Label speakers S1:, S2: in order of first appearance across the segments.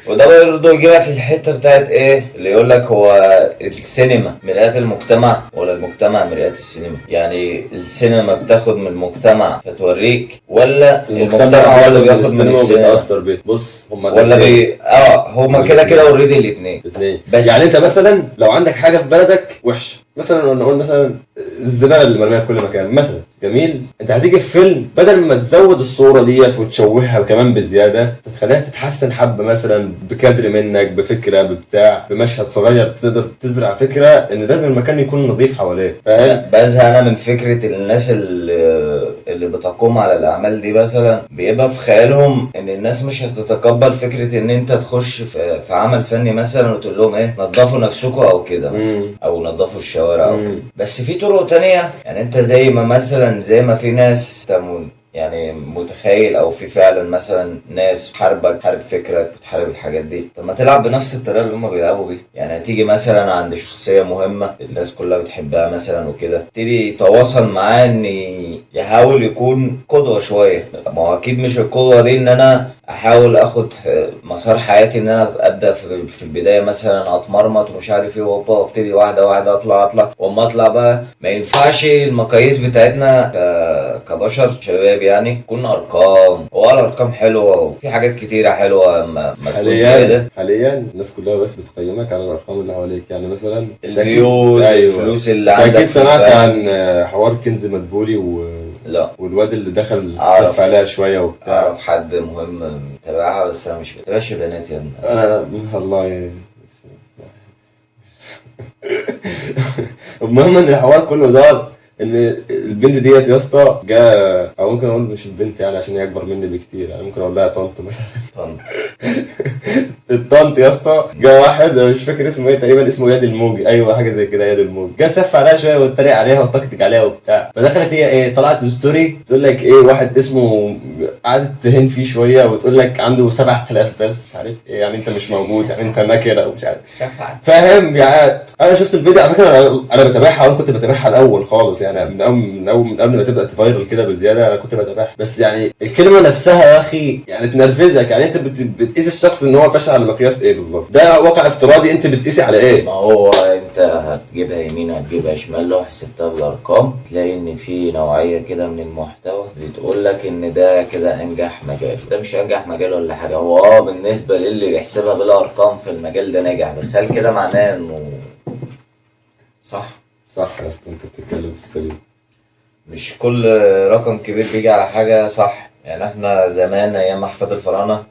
S1: وده برضه يجيلك الحتة بتاعت ايه اللي يقولك هو السينما مرآة المجتمع ولا المجتمع مرآة السينما؟ يعني السينما بتاخد من المجتمع فتوريك، ولا المجتمع هو اللي بياخد من السينما
S2: وبيتأثر بيه. بص هما
S1: ولا هما كده كده اوريدي الاتنين.
S2: بس يعني انت مثلا لو عندك حاجه في بلدك وحشه، مثلا نقول مثلا الزباله اللي مرميه في كل مكان مثلا، جميل، انت هتيجي في فيلم بدل ما تزود الصوره ديت وتشوهها وكمان بزياده، تخليها تتحسن حبه، مثلا بكادر منك، بفكره، ببتاع، بمشهد صغير تقدر تزرع فكره ان لازم المكان يكون نظيف حواليه، فاهم؟
S1: بزهق انا من فكرة الناس اللي بتقوم على الاعمال دي، مثلا بيبقى في خيالهم ان الناس مش هتتقبل فكرة ان انت تخش في عمل فني مثلا وتقول لهم ايه نظفوا نفسكم او كده مثلا، او نظفوا الشوارع او كده. بس في طرق تانية، يعني انت زي ما مثلا زي ما في ناس يعني متخيل او في فعلا مثلا ناس بتحارب فكرك، بتحارب الحاجات دي. طب ما تلعب بنفس الطريقه اللي هم بيلعبوا بيها. يعني هتيجي مثلا عند شخصيه مهمه الناس كلها بتحبها مثلا وكده، تبتدي يتواصل معاه ان يحاول يكون قدوه شويه. ما هو اكيد مش القدوه دي ان انا احاول اخد مسار حياتي ان انا ابدا في البدايه مثلا اتمرمط ومش عارف ايه وابتدي واحده واحده اطلع واما اطلع بقى. ما ينفعش المقاييس بتاعتنا كبشر شباب يعني كنا ارقام، الارقام حلوه وفي حاجات كتيره حلوه ما تكون زياده.
S2: حاليا الناس كلها بس بتقيمك على الارقام اللي حواليك، يعني مثلا
S1: الفيوز،
S2: أيوة.
S1: الفلوس اللي عندك.
S2: اكيد سمعت عن حوار كنز مدبولي
S1: لا،
S2: والواد اللي دخل الصف عليها شويه وبتاع.
S1: اعرف حد مهم متابعها بس انا مش بتابعش بنات يا ابني.
S2: انا الله يعني. المهم ان الحوار كله دار ان البنت ديت يا اسطى جا، او ممكن اقول مش البنت يعني عشان هي اكبر مني بكتير، يعني ممكن اقول لها طنط مثلا.
S1: طنط.
S2: الطنط يا اسطى جا واحد انا مش فاكر اسمه ايه، تقريبا اسمه ياد الموجي، ايوه حاجه زي كده، ياد الموجي، جا سف عليها شويه واتريق عليها وطقطق عليها وبتاع، فدخلت هي ايه طلعت ستوري تقول لك ايه واحد اسمه، قعدت تهين فيه شويه وتقول لك عنده 7000 بس مش عارف ايه، يعني انت مش موجود، يعني انت نكره ومش عارف، فاهم يعني. انا شفت الفيديو على فكره، انا بتابعها، وانا كنت بتابعها الاول خالص يعني من قبل ما تبدا تفايرل كده بزياده، انا كنت بتابعها، بس يعني الكلمه نفسها يا اخي يعني تنرفزك، يعني انت بتقيس الشخص ان هو فاشل على مقياس ايه بالظبط؟ ده واقع افتراضي، انت بتقيسي على ايه؟
S1: ما هو انت هتجيبها يمين هتجيبها شمال، لو حسبتها بالارقام تلاقي ان في نوعيه كده من المحتوى بتقول لك ان ده كده انجح مجال. ده مش انجح مجال ولا حاجه، هو بالنسبه للي بيحسبها بالارقام في المجال ده ناجح، بس هل كده معناه انه صح؟
S2: صح يا اسطى، انت بتتكلم في السليم.
S1: مش كل رقم كبير بيجي على حاجة صح. يعني احنا زمان ايام احفاد الفراعنة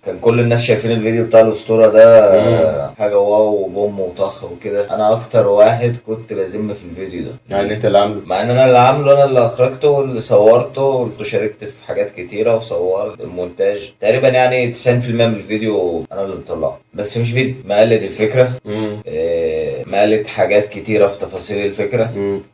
S1: كان كل الناس شايفين الفيديو بتاع الاسطورة ده حاجة واو وبوم وطخ وكده. انا اكتر واحد كنت بذم في الفيديو ده،
S2: يعني انت اللي عامله،
S1: مع ان انا اللي عامله، انا اللي اخرجته واللي صورته وشاركت في حاجات كتيرة وصورت المونتاج تقريبا، يعني 90% من الفيديو انا اللي مطلعه. بس مش فيديو مقلد الفكرة، مقلد حاجات كتيرة في تفاصيل الفكرة.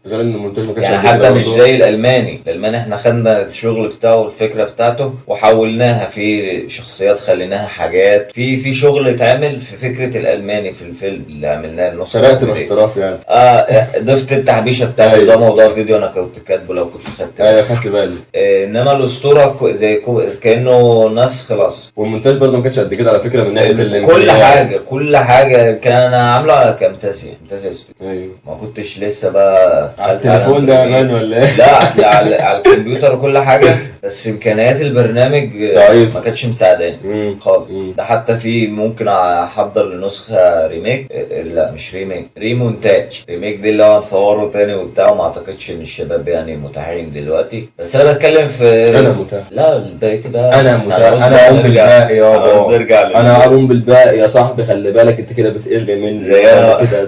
S2: غير ان المونتاج ما كانش
S1: يعني حتى مش زي الالماني احنا خدنا الشغل بتاعه والفكره بتاعته وحولناها في شخصيات، خليناها حاجات في شغل اتعمل في فكره الالماني في الفيلم اللي عملناه النص
S2: شرعت باحتراف يعني.
S1: ضفت التحبيشه بتاعته.
S2: أيوة.
S1: ده موضوع فيديو انا كنت كاتبه لو كنت خدت
S2: ايوه خدت بالي.
S1: انما الاسطوره كانه نسخ خلاص.
S2: والمونتاج برضه ما كانش قد كده على فكره، من ناحيه
S1: كل حاجه كان عامله على كامتازيا
S2: ايوه.
S1: ما كنتش لسه بقى
S2: على التليفون ده امان ولا ايه؟
S1: لا على الكمبيوتر وكل حاجه، بس امكانيات البرنامج
S2: ضعيف،
S1: ما كانتش مساعداني خالص. ده حتى في ممكن احضر لنسخه ريميك، لا مش ريميك، ريمونتاج. ريميك دي اللي هو نصوره تاني وبتاع، وما اعتقدش ان الشباب يعني متاحين دلوقتي، بس انا بتكلم في
S2: انا متاح.
S1: لا الباقي بقى
S2: انا متاح، انا اقوم بالباقي يابا، انا اقوم بالباقي يا صاحبي، خلي بالك انت كده بتقل مني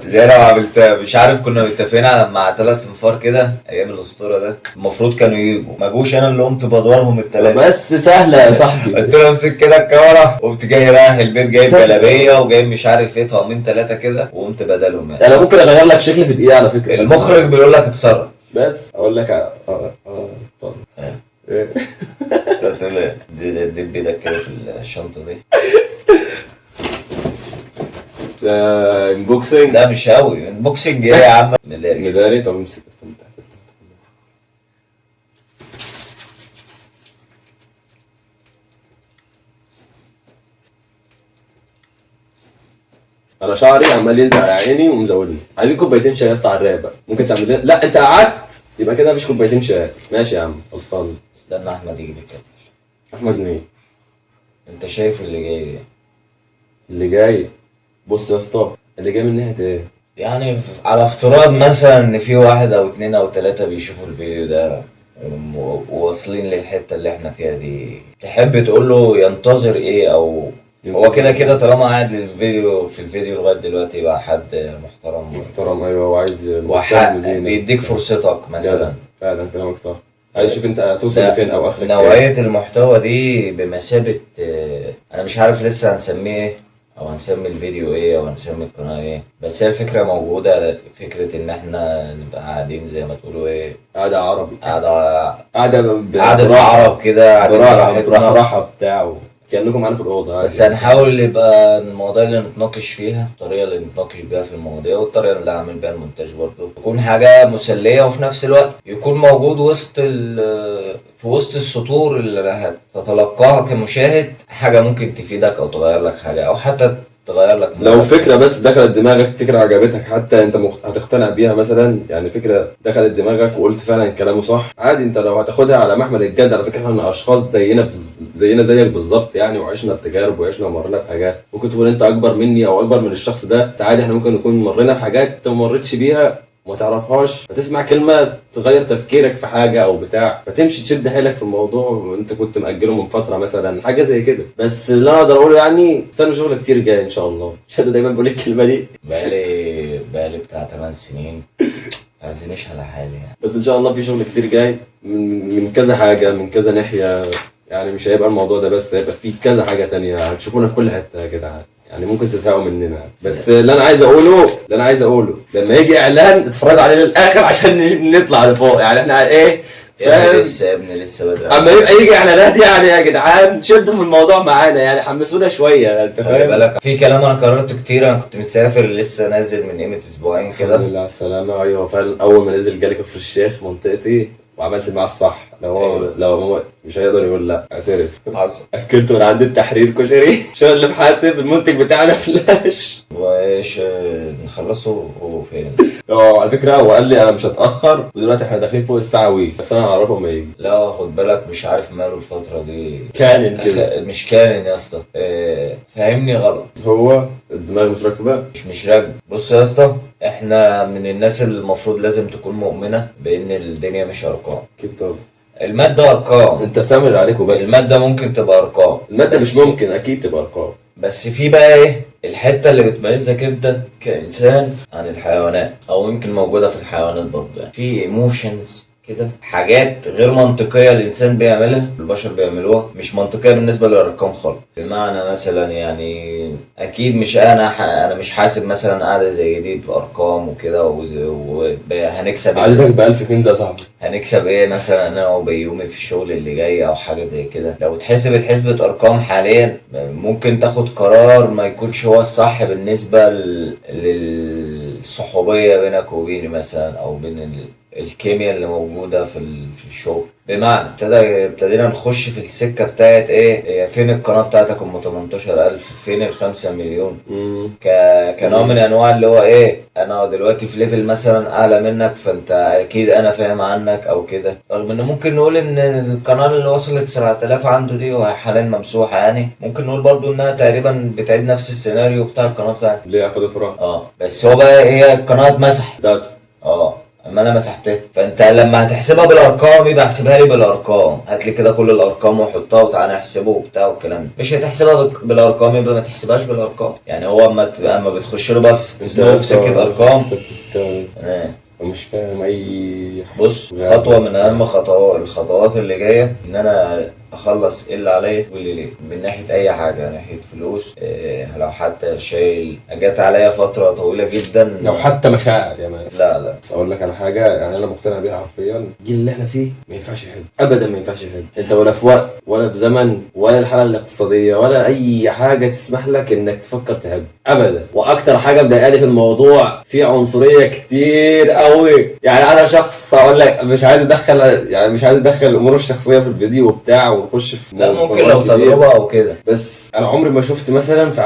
S1: زي انا عملتها. مش عارف كنا متفقين على مع 3 انفار كده ايام الاسطوره ده، المفروض كانوا يجوا، ما جوش، انا اللي قمت بدورهم الثلاثه.
S2: بس سهله يا صاحبي.
S1: قلت له امسك كده الكاميرا، قمت جاي رايح البيت جايب جلابيه وجايب مش عارف ايه طقمين 3 كده وقمت بدلهم. يعني
S2: انا ممكن اغير لك شكل في دقيقه على فكره.
S1: المخرج بيقول لك اتصرف،
S2: بس اقول لك طب ايه
S1: قلت له دب ايدك كده في الشنطه دي.
S2: انبوكسنج.
S1: لا مش قوي انبوكسنج ايه يا عم،
S2: مداري. طب امسك استمتع. انا شعري عمال ينزل على عيني ومزولني. عايزين كوبايتين شاي يا اسطى على الرايق بقى، ممكن تعمل لنا؟ لا انت قعدت يبقى كده مفيش كوبايتين شاي. ماشي يا عم خلصان.
S1: استنى احمد يجي بالكتل.
S2: احمد مين؟
S1: انت شايف اللي جاي ده؟
S2: اللي جاي؟ بص يا اسطى، اللي جاي من ناحيه ايه؟
S1: يعني على افتراض مثلا ان في 1 أو 2 أو 3 بيشوفوا الفيديو ده وواصلين للحتة اللي احنا فيها دي، تحب تقول له ينتظر ايه؟ او هو كده كده طالما قاعد للفيديو في الفيديو لغاية دلوقتي يبقى حد
S2: محترم ايوه، وعايز
S1: وحق بيديك فرصتك مثلا.
S2: فعلا كلامك صح. عايز اشوف انت هتوصل لفين او اخرك.
S1: نوعية المحتوى دي بمثابة انا مش عارف لسه هنسميه ايه، او هنسمي الفيديو ايه، او هنسمي القناة ايه، بس هي الفكرة موجودة. فكرة ان احنا نبقى قاعدين زي ما تقولوا ايه،
S2: قاعدة عربي،
S1: قعدة
S2: قاعدة
S1: عرب كده،
S2: براحة بتاعه كأنكم معانا في الأوضة.
S1: بس هنحاول يبقى المواضيع اللي نتناقش فيها، الطريقة اللي نتناقش بيها في المواضيع، والطريقة اللي هعمل بيها المونتاج برضه تكون حاجة مسلية، وفي نفس الوقت يكون موجود في وسط السطور اللي هتتلقاها كمشاهد حاجة ممكن تفيدك أو تغير لك حاجة، أو حتى تغير لك
S2: لو فكرة بس دخلت دماغك، فكرة عجبتك حتى انت هتقتنع بيها مثلا، يعني فكرة دخلت دماغك وقلت فعلا كلامه صح، عادي. انت لو هتاخدها على محمل الجد، على فكرة احنا اشخاص زينا زيك بالظبط يعني، وعشنا بتجارب وعشنا ومرينا بحاجات. ممكن تكون انت اكبر مني او اكبر من الشخص ده، عادي احنا ممكن نكون مرينا بحاجات انت ما مريتش بيها وما تعرفهاش، فتسمع كلمة تغير تفكيرك في حاجة أو بتاع، فتمشي تشد حيلك في الموضوع وأنت كنت مأجله من فترة مثلا، حاجة زي كده. بس اللي أنا أقدر أقوله يعني استنوا شغل كتير جاي إن شاء الله. شادو دايما بقول الكلمة دي.
S1: بقالي بتاع 8 سنين متعزنيش على حالي يعني.
S2: بس إن شاء الله في شغل كتير جاي من كذا حاجة، من كذا ناحية يعني. مش هيبقى الموضوع ده بس، هيبقى في كذا حاجة تانية. هتشوفونا في كل حتة يا جدعان يعني، ممكن تزهقوا مننا. بس اللي انا عايز اقوله لما يجي اعلان اتفرجوا عليه للاخر عشان نطلع لفوق يعني. احنا ايه
S1: فاهم؟ يا ابني لسه بدري.
S2: اما يبقى يجي اعلانات يعني يا جدعان شدوا في الموضوع معانا يعني، حمسونا شويه. انت
S1: خلي بالك في كلام انا قررته كتير. انا كنت مسافر لسه نازل من قيمه اسبوعين كده.
S2: الحمد لله على السلامه. ايوه فعلا اول ما نزل جالي كفر الشيخ منطقتي وعملت معاه الصح. لو هو مش هيقدر يقول لا، اعترف.
S1: حصل.
S2: اكلت من عند التحرير كشري عشان اللي محاسب المنتج بتاعنا فلاش.
S1: وايش نخلصه فين؟
S2: على فكره هو قال لي انا مش هتاخر، ودلوقتي احنا داخلين فوق الساعه بس انا هعرفه ما يجي.
S1: لا خد بالك، مش عارف ماله الفتره دي
S2: كانن كده.
S1: مش كانن يا اسطى. فاهمني غلط.
S2: هو الدماغ مش راكبه.
S1: مش راكبه. بص يا اسطى، احنا من الناس اللي المفروض لازم تكون مؤمنه بان الدنيا مش ارقام.
S2: اكيد طبعا.
S1: الماده ارقام.
S2: انت بتعمل اللي عليك وبس.
S1: الماده ممكن تبقى ارقام.
S2: الماده مش ممكن، اكيد تبقى ارقام.
S1: بس في بقى ايه الحته اللي بتميزك انت كانسان عن الحيوانات، او يمكن موجوده في الحيوانات برضه يعني. في ايموشنز كده، حاجات غير منطقيه الانسان بيعملها، البشر بيعملوها، مش منطقيه بالنسبه للارقام خالص. بمعنى مثلا يعني اكيد مش انا مش حاسب مثلا قاعده زي دي بارقام وكده وهنكسب
S2: عددك ب1000 كنز يا صاحبي.
S1: هنكسب ايه مثلا انا وبيومي في الشغل اللي جاي او حاجه زي كده. لو اتحسبت حسبه ارقام حاليا ممكن تاخد قرار ما يكونش هو الصح بالنسبه للصحوبيه بينك وبيني مثلا، او بين الكيمياء اللي موجوده في الشغل. بمعنى ابتدينا نخش في السكه بتاعت ايه، فين القناه بتاعتك ام 18000، فين ال5 مليون. كنوع من انواع اللي هو ايه، انا دلوقتي في ليفل مثلا اعلى منك، فانت اكيد انا فاهم عنك او كده. رغم ان ممكن نقول ان القناه اللي وصلت 7000 عنده دي وهي حاليا ممسوحه يعني، ممكن نقول برضو انها تقريبا بتعيد نفس السيناريو بتاع القناه بتاعتي.
S2: ليه اخد افراح؟
S1: بس هو بقى هي القناه اتمسحت. اما انا مسحتها، فانت لما هتحسبها بالارقام يبقى احسبها لي بالارقام. هات لي كده كل الارقام وحطها وتعالى نحسبه وبتاع والكلام ده. مش هتحسبها بالارقام يبقى ما تحسبهاش بالارقام يعني. هو اما بتخش له بقى في سكه ارقام.
S2: مش فاهم اي.
S1: بص، خطوه من اهم الخطوات اللي جايه ان انا اخلص اللي عليا واللي ليه، من ناحيه اي حاجه، ناحيه فلوس، لو حتى شايل. جت عليا فتره طويله جدا،
S2: لو حتى مشاعر يا مان.
S1: لا
S2: بس اقول لك على حاجه يعني انا مقتنع بيها حرفيا. الجيل اللي احنا فيه ما ينفعش يحب ابدا، ما ينفعش يحب. انت ولا في وقت ولا في زمن ولا الحاله الاقتصاديه ولا اي حاجه تسمح لك انك تفكر تحب ابدا. واكتر حاجه مضايقاني في الموضوع في عنصريه كتير قوي يعني. انا شخص اقول لك مش عايز ادخل الامور الشخصيه في الفيديو وبتاع ونخش في.
S1: لا ممكن لو تجربه او كده.
S2: بس انا عمري ما شفت مثلا في